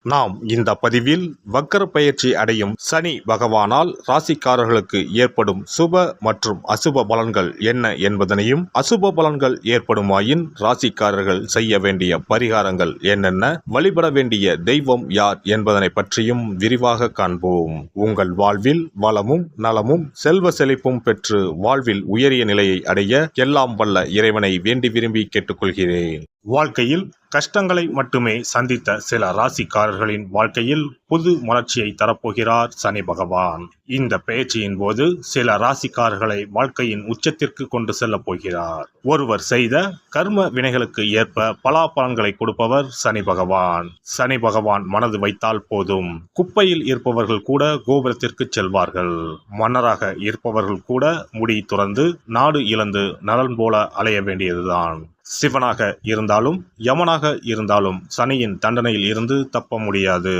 நாம் இந்த பதிவில் வக்கர பெயர்ச்சி அடையும் சனி பகவானால் ராசிக்காரர்களுக்கு ஏற்படும் சுப மற்றும் அசுப பலன்கள் என்ன என்பதனையும், அசுப பலன்கள் ஏற்படுமாயின் ராசிக்காரர்கள் செய்ய வேண்டிய பரிகாரங்கள் என்னென்ன, வழிபட வேண்டிய தெய்வம் யார் என்பதனை பற்றியும் விரிவாக காண்போம். உங்கள் வாழ்வில் வளமும் நலமும் செல்வ செழிப்பும் பெற்று வாழ்வில் உயரிய நிலையை அடைய எல்லாம் வல்ல இறைவனை வேண்டி விரும்பி கேட்டுக்கொள்கிறேன். வாழ்க்கையில் கஷ்டங்களை மட்டுமே சந்தித்த சில ராசிக்காரர்களின் வாழ்க்கையில் புது மலர்ச்சியை தரப்போகிறார் சனி பகவான். இந்த பெயர்ச்சியின் போது சில ராசிக்காரர்களை வாழ்க்கையின் உச்சத்திற்கு கொண்டு செல்ல போகிறார். ஒருவர் செய்த கர்ம வினைகளுக்கு ஏற்ப பலாபலன்களை கொடுப்பவர் சனி பகவான். சனி பகவான் மனது வைத்தால் போதும், குப்பையில் இருப்பவர்கள் கூட கோபுரத்திற்கு செல்வார்கள். மன்னராக இருப்பவர்கள் கூட முடி துறந்து நாடு இழந்து நலன் போல அலைய வேண்டியதுதான். சிவனாக இருந்தாலும் யமனாக இருந்தாலும் சனியின் தண்டனையில் இருந்து தப்ப முடியாது.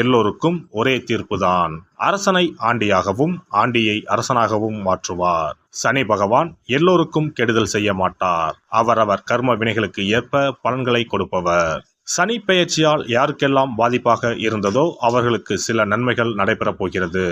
எல்லோருக்கும் ஒரே தீர்ப்புதான். அரசனை ஆண்டியாகவும் ஆண்டியை அரசனாகவும் மாற்றுவார். சனி பகவான் எல்லோருக்கும் கெடுதல் செய்ய மாட்டார். அவரவர் கர்ம வினைகளுக்கு ஏற்ப பலன்களை கொடுப்பவர். சனி பெயர்ச்சியால் யாருக்கெல்லாம் பாதிப்பாக இருந்ததோ அவர்களுக்கு சில நன்மைகள் நடைபெறப் போகிறது.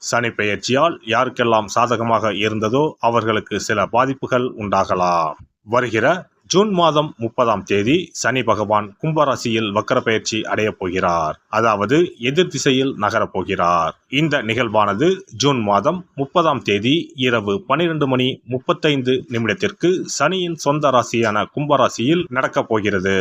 சனி பெயர்ச்சியால் யாருக்கெல்லாம் சாதகமாக இருந்ததோ அவர்களுக்கு சில பாதிப்புகள் உண்டாகலாம். வருகிற ஜூன் மாதம் 30ஆம் தேதி சனி பகவான் கும்பராசியில் வக்கர பெயர்ச்சி அடையப் போகிறார். அதாவது எதிர் திசையில் நகரப் போகிறார். இந்த நிகழ்வானது ஜூன் மாதம் 30ஆம் தேதி இரவு 12:35 சனியின் சொந்த ராசியான கும்பராசியில் நடக்கப் போகிறது.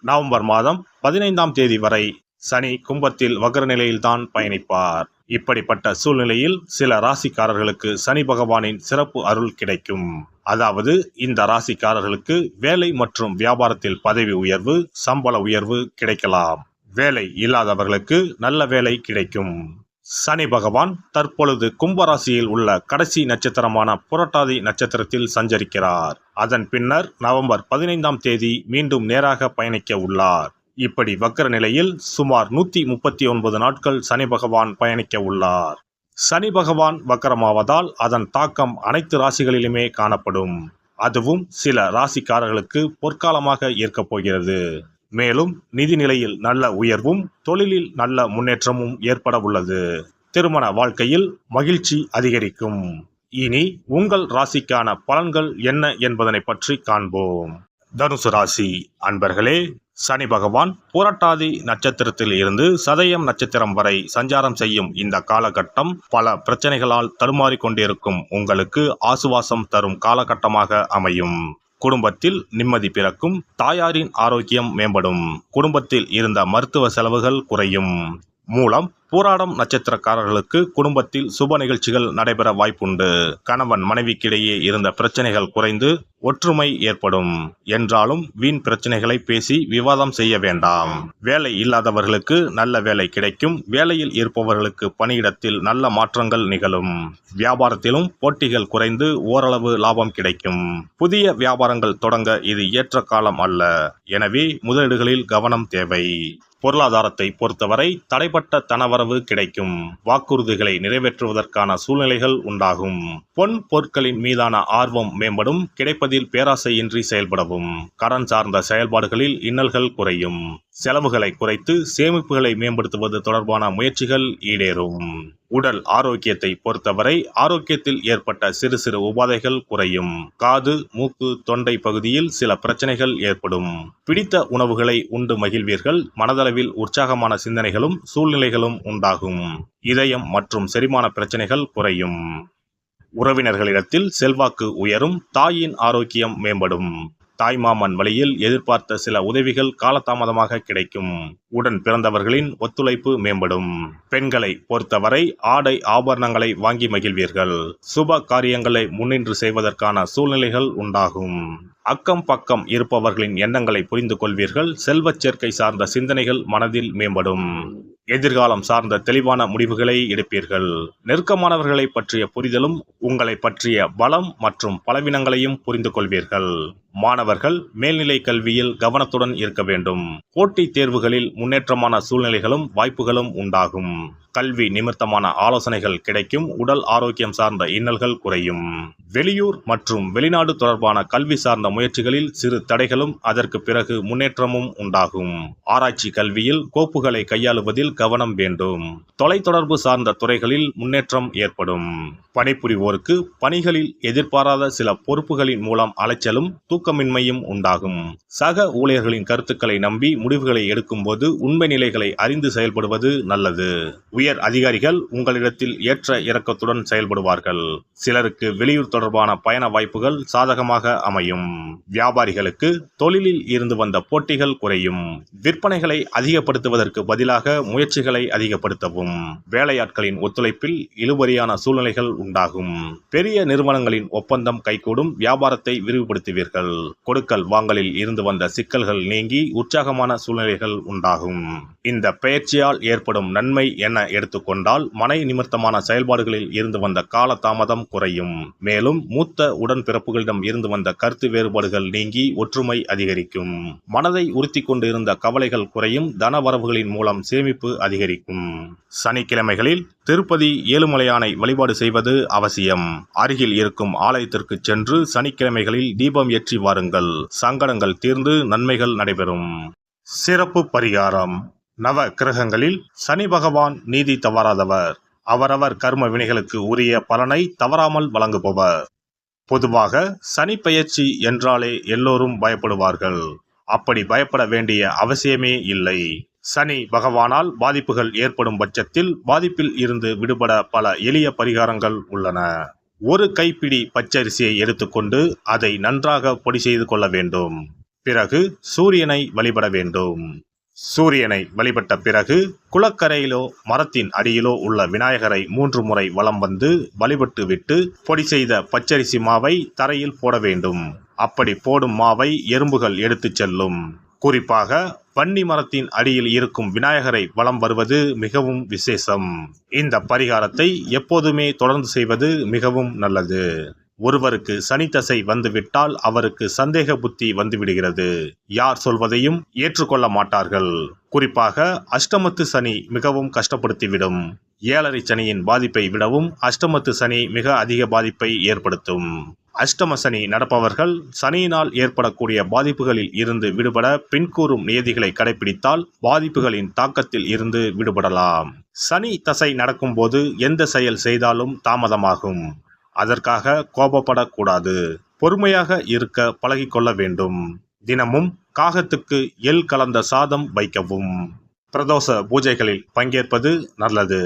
நவம்பர் மாதம் 15ஆம் தேதி வரை சனி கும்பத்தில் வக்ர நிலையில்தான் பயணிப்பார். இப்படிப்பட்ட சூழ்நிலையில் சில ராசிக்காரர்களுக்கு சனி பகவானின் சிறப்பு அருள் கிடைக்கும். அதாவது இந்த ராசிக்காரர்களுக்கு வேலை மற்றும் வியாபாரத்தில் பதவி உயர்வு, சம்பள உயர்வு கிடைக்கலாம். வேலை இல்லாதவர்களுக்கு நல்ல வேலை கிடைக்கும். சனி பகவான் தற்பொழுது கும்பராசியில் உள்ள கடைசி நட்சத்திரமான புரட்டாதி நட்சத்திரத்தில் சஞ்சரிக்கிறார். அதன் பின்னர் நவம்பர் 15ஆம் தேதி மீண்டும் நேராக பயணிக்க உள்ளார். இப்படி வக்கர நிலையில் சுமார் 139 நாட்கள் சனி பகவான் பயணிக்க உள்ளார். சனி பகவான் வக்கரமாவதால் அதன் தாக்கம் அனைத்து ராசிகளிலுமே காணப்படும். அதுவும் சில ராசிக்காரர்களுக்கு பொற்காலமாக இருக்கப் போகிறது. மேலும் நிதி நிலையில் நல்ல உயர்வும் தொழிலில் நல்ல முன்னேற்றமும் ஏற்பட உள்ளது. திருமண வாழ்க்கையில் மகிழ்ச்சி அதிகரிக்கும். இனி உங்கள் ராசிக்கான பலன்கள் என்ன என்பதனை பற்றி காண்போம். தனுசு ராசி அன்பர்களே, சனி பகவான் புரட்டாதி நட்சத்திரத்தில் இருந்து சதயம் நட்சத்திரம் வரை சஞ்சாரம் செய்யும் இந்த காலகட்டம் பல பிரச்சனைகளால் தடுமாறி கொண்டிருக்கும் உங்களுக்கு ஆசுவாசம் தரும் காலகட்டமாக அமையும். குடும்பத்தில் நிம்மதி பிறக்கும். தாயாரின் ஆரோக்கியம் மேம்படும். குடும்பத்தில் இருந்த மருத்துவ செலவுகள் குறையும். மூலம் பூராடம் நட்சத்திரக்காரர்களுக்கு குடும்பத்தில் சுப நிகழ்ச்சிகள் நடைபெற வாய்ப்புண்டு. கணவன் மனைவிக்கிடையே இருந்த பிரச்சனைகள் குறைந்து ஒற்றுமை ஏற்படும். என்றாலும் வீண் பிரச்சனைகளை பேசி விவாதம் செய்ய வேண்டாம். வேலை இல்லாதவர்களுக்கு நல்ல வேலை கிடைக்கும். வேலையில் இருப்பவர்களுக்கு பணியிடத்தில் நல்ல மாற்றங்கள் நிகழும். வியாபாரத்திலும் போட்டிகள் குறைந்து ஓரளவு லாபம் கிடைக்கும். புதிய வியாபாரங்கள் தொடங்க இது ஏற்ற காலம் அல்ல. எனவே முதலீடுகளில் கவனம் தேவை. பொருளாதாரத்தை பொறுத்தவரை தடைப்பட்ட தனவரவு கிடைக்கும். வாக்குறுதிகளை நிறைவேற்றுவதற்கான சூழ்நிலைகள் உண்டாகும். பொன் பொருட்களின் மீதான ஆர்வம் மேம்படும். கிடைப்பதில் பேராசையின்றி செயல்படவும். கடன் சார்ந்த செயல்பாடுகளில் இன்னல்கள் குறையும். செலவுகளை குறைத்து சேமிப்புகளை மேம்படுத்துவது தொடர்பான முயற்சிகள் ஈடேறும். உடல் ஆரோக்கியத்தை பொறுத்தவரை ஆரோக்கியத்தில் ஏற்பட்ட சிறு சிறு உபாதைகள் குறையும். காது, மூக்கு, தொண்டை பகுதியில் சில பிரச்சனைகள் ஏற்படும். பிடித்த உணவுகளை உண்டு மகிழ்வீர்கள். மனதளவில் உற்சாகமான சிந்தனைகளும் சூழ்நிலைகளும் உண்டாகும். இதயம் மற்றும் செரிமான பிரச்சனைகள் குறையும். உறவினர்களிடத்தில் செல்வாக்கு உயரும். தாயின் ஆரோக்கியம் மேம்படும். தாய்மாமன் வழியில் எதிர்பார்த்த சில உதவிகள் காலதாமதமாக கிடைக்கும். உடன் பிறந்தவர்களின் ஒத்துழைப்பு மேம்படும். பெண்களை பொறுத்தவரை ஆடை ஆபரணங்களை வாங்கி மகிழ்வீர்கள். சுப காரியங்களை முன்னின்று செய்வதற்கான சூழ்நிலைகள் உண்டாகும். அக்கம் பக்கம் இருப்பவர்களின் எண்ணங்களை புரிந்து கொள்வீர்கள். செல்வச் சேர்க்கை சார்ந்த சிந்தனைகள் மனதில் மேம்படும். எதிர்காலம் சார்ந்த தெளிவான முடிவுகளை எடுப்பீர்கள். நெருக்கமானவர்களை பற்றிய புரிதலும் உங்களை பற்றிய பலம் மற்றும் பலவீனங்களையும் புரிந்து கொள்வீர்கள். மாணவர்கள் மேல்நிலை கல்வியில் கவனத்துடன் இருக்க வேண்டும். போட்டித் தேர்வுகளில் முன்னேற்றமான சூழ்நிலைகளும் வாய்ப்புகளும் உண்டாகும். கல்வி நிமித்தமான ஆலோசனைகள் கிடைக்கும். உடல் ஆரோக்கியம் சார்ந்த இன்னல்கள் குறையும். வெளியூர் மற்றும் வெளிநாடு தொடர்பான கல்வி சார்ந்த முயற்சிகளில் சிறு தடைகளும் அதற்கு பிறகு முன்னேற்றமும் உண்டாகும். ஆராய்ச்சி கல்வியில் கோப்புகளை கையாளுவதில் கவனம் வேண்டும். தொலைத்தொடர்பு சார்ந்த துறைகளில் முன்னேற்றம் ஏற்படும். பணிபுரிவோருக்கு பணிகளில் எதிர்பாராத சில பொறுப்புகளின் மூலம் அலைச்சலும் தூக்கமின்மையும் உண்டாகும். சக ஊழியர்களின் கருத்துக்களை நம்பி முடிவுகளை எடுக்கும்போது உண்மை நிலைகளை அறிந்து செயல்படுவது நல்லது. உயர் அதிகாரிகள் உங்களிடத்தில் ஏற்ற இறக்கத்துடன் செயல்படுவார்கள். சிலருக்கு வெளியூர் தொடர்பான பயண வாய்ப்புகள் சாதகமாக அமையும். வியாபாரிகளுக்கு தொழிலில் இருந்து வந்த போட்டிகள் குறையும். விற்பனைகளை அதிகப்படுத்துவதற்கு பதிலாக முயற்சிகளை அதிகப்படுத்தவும். வேலையாட்களின் ஒத்துழைப்பில் இழுபறியான சூழ்நிலைகள் உண்டாகும். பெரிய நிறுவனங்களின் ஒப்பந்தம் கைகூடும். வியாபாரத்தை விரிவுபடுத்துவீர்கள். கொடுக்கல் வாங்கலில் இருந்து வந்த சிக்கல்கள் நீங்கி உற்சாகமான சூழ்நிலைகள் உண்டாகும். இந்த பெயர்ச்சியால் ஏற்படும் நன்மை என எடுத்துக்கொண்டால் மனை நிமித்தமான செயல்பாடுகளில் இருந்து வந்த கால தாமதம் குறையும். மேலும் மூத்த உடன்பிறப்புகளிடம் இருந்து வந்த கருத்து வேறுபாடுகள் நீங்கி ஒற்றுமை அதிகரிக்கும். மனதை உறுத்தி கொண்டு இருந்த கவலைகள் குறையும். தனவரவுகளின் மூலம் சேமிப்பு அதிகரிக்கும். சனிக்கிழமைகளில் திருப்பதி ஏழுமலையானை வழிபாடு செய்வது அவசியம். அருகில் இருக்கும் ஆலயத்திற்கு சென்று சனிக்கிழமைகளில் தீபம் ஏற்றி வாருங்கள். சங்கடங்கள் தீர்ந்து நன்மைகள் நடைபெறும். சிறப்பு பரிகாரம். நவ கிரகங்களில் சனி பகவான் நீதி தவறாதவர். அவரவர் கர்ம வினைகளுக்கு உரிய பலனை தவறாமல் வழங்குபவர். பொதுவாக சனி பெயர்ச்சி என்றாலே எல்லோரும் பயப்படுவார்கள். அப்படி பயப்பட வேண்டிய அவசியமே இல்லை. சனி பகவானால் பாதிப்புகள் ஏற்படும் பட்சத்தில் பாதிப்பில் இருந்து விடுபட பல எளிய பரிகாரங்கள் உள்ளன. ஒரு கைப்பிடி பச்சரிசியை எடுத்துக்கொண்டு அதை நன்றாக பொடி செய்து கொள்ள வேண்டும். பிறகு சூரியனை வழிபட வேண்டும். சூரியனை வழிபட்ட பிறகு குளக்கரையிலோ மரத்தின் அடியிலோ உள்ள விநாயகரை 3 முறை வலம் வந்து வழிபட்டு விட்டு பொடி செய்த பச்சரிசி மாவை தரையில் போட வேண்டும். அப்படி போடும் மாவை எறும்புகள் எடுத்துச் செல்லும். குறிப்பாக வன்னி மரத்தின் அடியில் இருக்கும் விநாயகரை வலம் வருவது மிகவும் விசேஷம். இந்த பரிகாரத்தை எப்போதுமே தொடர்ந்து செய்வது மிகவும் நல்லது. ஒருவருக்கு சனி தசை வந்துவிட்டால் அவருக்கு சந்தேக புத்தி வந்துவிடுகிறது. யார் சொல்வதையும் ஏற்றுக்கொள்ள மாட்டார்கள். குறிப்பாக அஷ்டமத்து சனி மிகவும் கஷ்டப்படுத்திவிடும். 7.5 சனியின் பாதிப்பை விடவும் அஷ்டமத்து சனி மிக அதிக பாதிப்பை ஏற்படுத்தும். அஷ்டம சனி நடப்பவர்கள் சனியினால் ஏற்படக்கூடிய பாதிப்புகளில் இருந்து விடுபட பின்கூறும் நியதிகளை கடைபிடித்தால் பாதிப்புகளின் தாக்கத்தில் இருந்து விடுபடலாம். சனி தசை நடக்கும்போது எந்த செயல் செய்தாலும் தாமதமாகும். அதற்காக கோபப்படக்கூடாது. பொறுமையாக இருக்க பழகிக்கொள்ள வேண்டும். தினமும் காகத்துக்கு எள் கலந்த சாதம் வைக்கவும். பிரதோஷ பூஜைகளில் பங்கேற்பது நல்லது.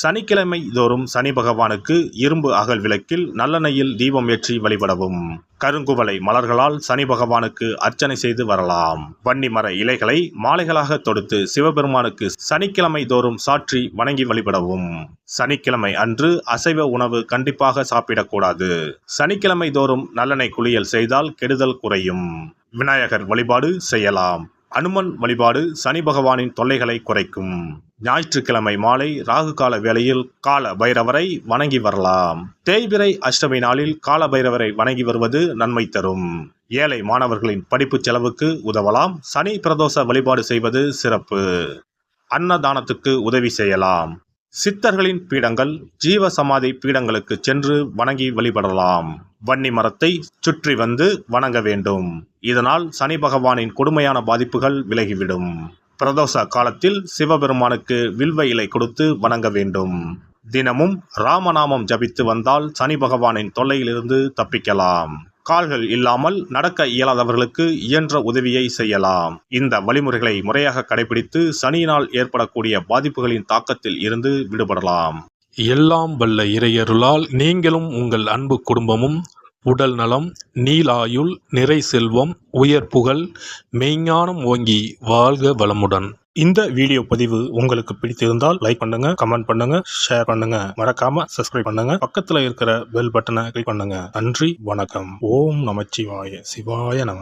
சனிக்கிழமை தோறும் சனி பகவானுக்கு இரும்பு அகல் விளக்கில் நல்லெண்ணெயில் தீபம் ஏற்றி வழிபடவும். கருங்குவளை மலர்களால் சனி பகவானுக்கு அர்ச்சனை செய்து வரலாம். வன்னி மர இலைகளை மாலைகளாக தொடுத்து சிவபெருமானுக்கு சனிக்கிழமை தோறும் சாற்றி வணங்கி வழிபடவும். சனிக்கிழமை அன்று அசைவ உணவு கண்டிப்பாக சாப்பிடக்கூடாது. சனிக்கிழமை தோறும் நல்லெண்ணெய் குளியல் செய்தால் கெடுதல் குறையும். விநாயகர் வழிபாடு செய்யலாம். அனுமன் வழிபாடு சனி பகவானின் தொல்லைகளை குறைக்கும். ஞாயிற்றுக்கிழமை மாலை ராகு கால வேளையில் கால பைரவரை வணங்கி வரலாம். தேய்பிறை அஷ்டமி நாளில் கால பைரவரை வணங்கி வருவது நன்மை தரும். ஏழை மாணவர்களின் படிப்பு செலவுக்கு உதவலாம். சனி பிரதோஷ வழிபாடு செய்வது சிறப்பு. அன்னதானத்துக்கு உதவி செய்யலாம். சித்தர்களின் பீடங்கள் ஜீவ சமாதி பீடங்களுக்கு சென்று வணங்கி வழிபடலாம். வன்னி மரத்தை சுற்றி வந்து வணங்க வேண்டும். இதனால் சனி பகவானின் கொடுமையான பாதிப்புகள் விலகிவிடும். பிரதோஷ காலத்தில் சிவபெருமானுக்கு வில்வ இலை கொடுத்து வணங்க வேண்டும். தினமும் ராமநாமம் ஜபித்து வந்தால் சனி பகவானின் தொல்லையிலிருந்து தப்பிக்கலாம். கால்கள் இல்லாமல் நடக்க இயலாதவர்களுக்கு இயன்ற உதவியை செய்யலாம். இந்த வழிமுறைகளை முறையாக கடைபிடித்து சனியினால் ஏற்படக்கூடிய பாதிப்புகளின் தாக்கத்தில் இருந்து விடுபடலாம். எல்லாம் வல்ல இறையருளால் நீங்களும் உங்கள் அன்பு குடும்பமும் உடல் நலம், நீலாயுள், நிறை செல்வம், உயர் புகழ், மெய்ஞானம் ஓங்கி வாழ்க வளமுடன். இந்த வீடியோ பதிவு உங்களுக்கு பிடித்திருந்தால் லைக் பண்ணுங்க, கமெண்ட் பண்ணுங்க, ஷேர் பண்ணுங்க. மறக்காம சப்ஸ்கிரைப் பண்ணுங்க. பக்கத்துல இருக்கிற பெல் பட்டனை கிளிக் பண்ணுங்க. நன்றி, வணக்கம். ஓம் நமச்சிவாய. சிவாய நம.